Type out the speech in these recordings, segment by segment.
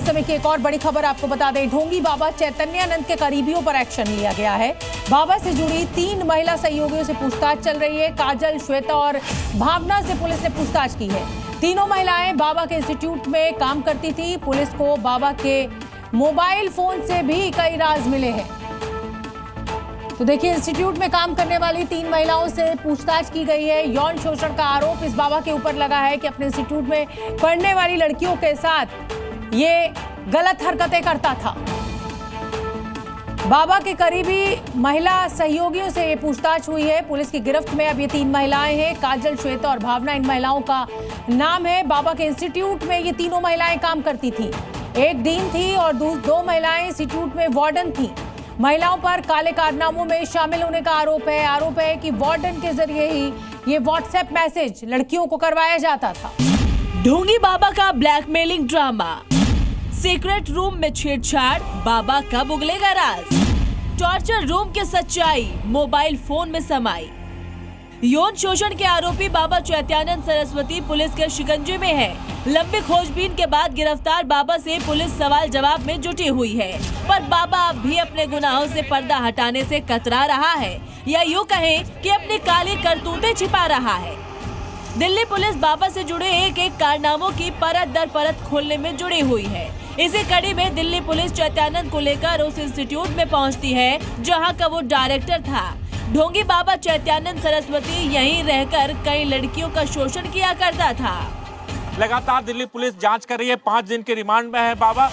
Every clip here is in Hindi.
समय की एक और बड़ी खबर आपको बता दें, ढोंगी बाबा चैतन्यानंद के करीबियों पर एक्शन लिया गया है। बाबा से जुड़ी 3 महिला सहयोगियों से पूछताछ चल रही है। काजल, श्वेता और भावना से पुलिस ने पूछताछ की है। तीनों महिलाएं बाबा के इंस्टीट्यूट में काम करती थी। पुलिस को बाबा के मोबाइल फोन से भी कई राज मिले हैं। तो देखिए, इंस्टीट्यूट में काम करने वाली 3 महिलाओं से पूछताछ की गई है। यौन शोषण का आरोप इस बाबा के ऊपर लगा है कि अपने इंस्टीट्यूट में पढ़ने वाली लड़कियों के साथ ये गलत हरकतें करता था। बाबा के करीबी महिला सहयोगियों से ये पूछताछ हुई है। पुलिस की गिरफ्त में अब ये 3 महिलाएं हैं। काजल, श्वेता और भावना इन महिलाओं का नाम है। बाबा के इंस्टीट्यूट में ये तीनों महिलाएं काम करती थी। एक डीन थी और 2 महिलाएं इंस्टीट्यूट में वार्डन थी। महिलाओं पर काले कारनामों में शामिल होने का आरोप है कि वार्डन के जरिए ही ये व्हाट्सएप मैसेज लड़कियों को करवाया जाता था। ढोंगी बाबा का ब्लैकमेलिंग ड्रामा, सीक्रेट रूम में छेड़छाड़, बाबा कब उगलेगा राज, टॉर्चर रूम की सच्चाई मोबाइल फोन में समाई। यौन शोषण के आरोपी बाबा चैतन्यानंद सरस्वती पुलिस के शिकंजे में है। लंबी खोजबीन के बाद गिरफ्तार बाबा से पुलिस सवाल जवाब में जुटी हुई है, पर बाबा अब भी अपने गुनाहों से पर्दा हटाने से कतरा रहा है, या यूं कहें कि अपनी काली करतूतें छिपा रहा है। दिल्ली पुलिस बाबा से जुड़े एक कारनामों की परत दर परत खोलने में जुड़ी हुई है। इसी कड़ी में दिल्ली पुलिस चैतन्यानंद को लेकर उस इंस्टीट्यूट में पहुंचती है जहां का वो डायरेक्टर था। ढोंगी बाबा चैतन्यानंद सरस्वती यहीं रहकर कई लड़कियों का शोषण किया करता था। लगातार दिल्ली पुलिस जांच कर रही है। 5 दिन के रिमांड में है बाबा।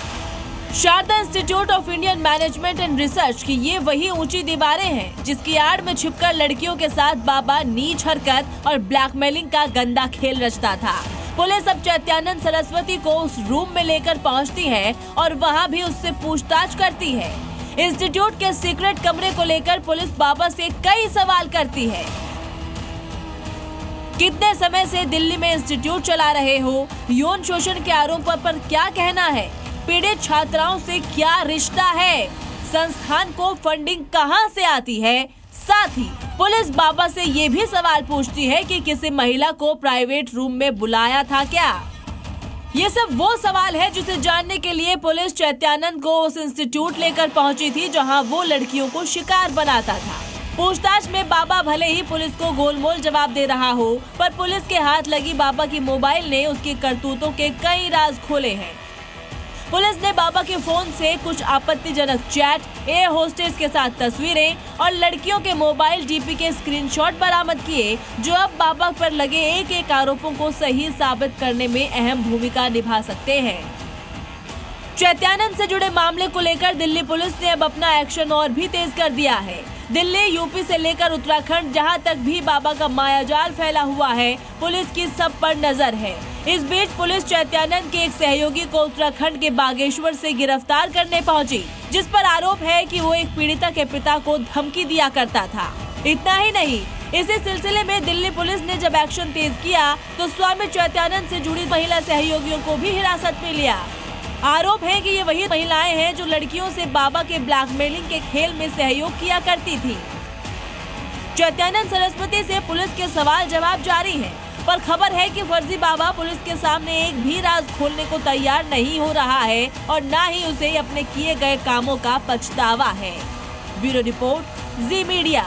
Sharda institute of Indian management and research की ये वही ऊंची दीवारें हैं जिसकी आड़ में छिपकर लड़कियों के साथ बाबा नीच हरकत और ब्लैकमेलिंग का गंदा खेल रचता था। पुलिस अब चैतन्यानंद सरस्वती को उस रूम में लेकर पहुंचती है और वहां भी उससे पूछताछ करती है। इंस्टीट्यूट के सीक्रेट कमरे को लेकर पुलिस बाबा से कई सवाल करती है। कितने समय से दिल्ली में इंस्टीट्यूट चला रहे हो, यौन शोषण के आरोपों पर क्या कहना है, पीड़ित छात्राओं से क्या रिश्ता है, संस्थान को फंडिंग कहां से आती है। साथ ही पुलिस बाबा से ये भी सवाल पूछती है कि किसी महिला को प्राइवेट रूम में बुलाया था क्या। ये सब वो सवाल है जिसे जानने के लिए पुलिस चैतन्यानंद को उस इंस्टीट्यूट लेकर पहुंची थी जहां वो लड़कियों को शिकार बनाता था। पूछताछ में बाबा भले ही पुलिस को गोलमोल जवाब दे रहा हो, पर पुलिस के हाथ लगी बाबा की मोबाइल ने उसकी करतूतों के कई राज खोले हैं। पुलिस ने बाबा के फोन से कुछ आपत्तिजनक चैट, एयर होस्टेस के साथ तस्वीरें और लड़कियों के मोबाइल डीपी के स्क्रीनशॉट बरामद किए, जो अब बाबा पर लगे एक आरोपों को सही साबित करने में अहम भूमिका निभा सकते हैं। चैतन्यानंद से जुड़े मामले को लेकर दिल्ली पुलिस ने अब अपना एक्शन और भी तेज कर दिया है। दिल्ली, यूपी से लेकर उत्तराखंड, जहां तक भी बाबा का मायाजाल फैला हुआ है, पुलिस की सब पर नजर है। इस बीच पुलिस चैतन्यानंद के एक सहयोगी को उत्तराखंड के बागेश्वर से गिरफ्तार करने पहुंची, जिस पर आरोप है कि वो एक पीड़िता के पिता को धमकी दिया करता था। इतना ही नहीं, इसी सिलसिले में दिल्ली पुलिस ने जब एक्शन तेज किया तो स्वामी चैतन्यानंद से जुड़ी महिला सहयोगियों को भी हिरासत में लिया। आरोप है कि ये वही महिलाएं हैं जो लड़कियों से बाबा के ब्लैकमेलिंग के खेल में सहयोग किया करती थी। चैतन्यानंद सरस्वती से पुलिस के सवाल जवाब जारी हैं, पर खबर है कि फर्जी बाबा पुलिस के सामने एक भी राज खोलने को तैयार नहीं हो रहा है और न ही उसे अपने किए गए कामों का पछतावा है। ब्यूरो रिपोर्ट, जी मीडिया।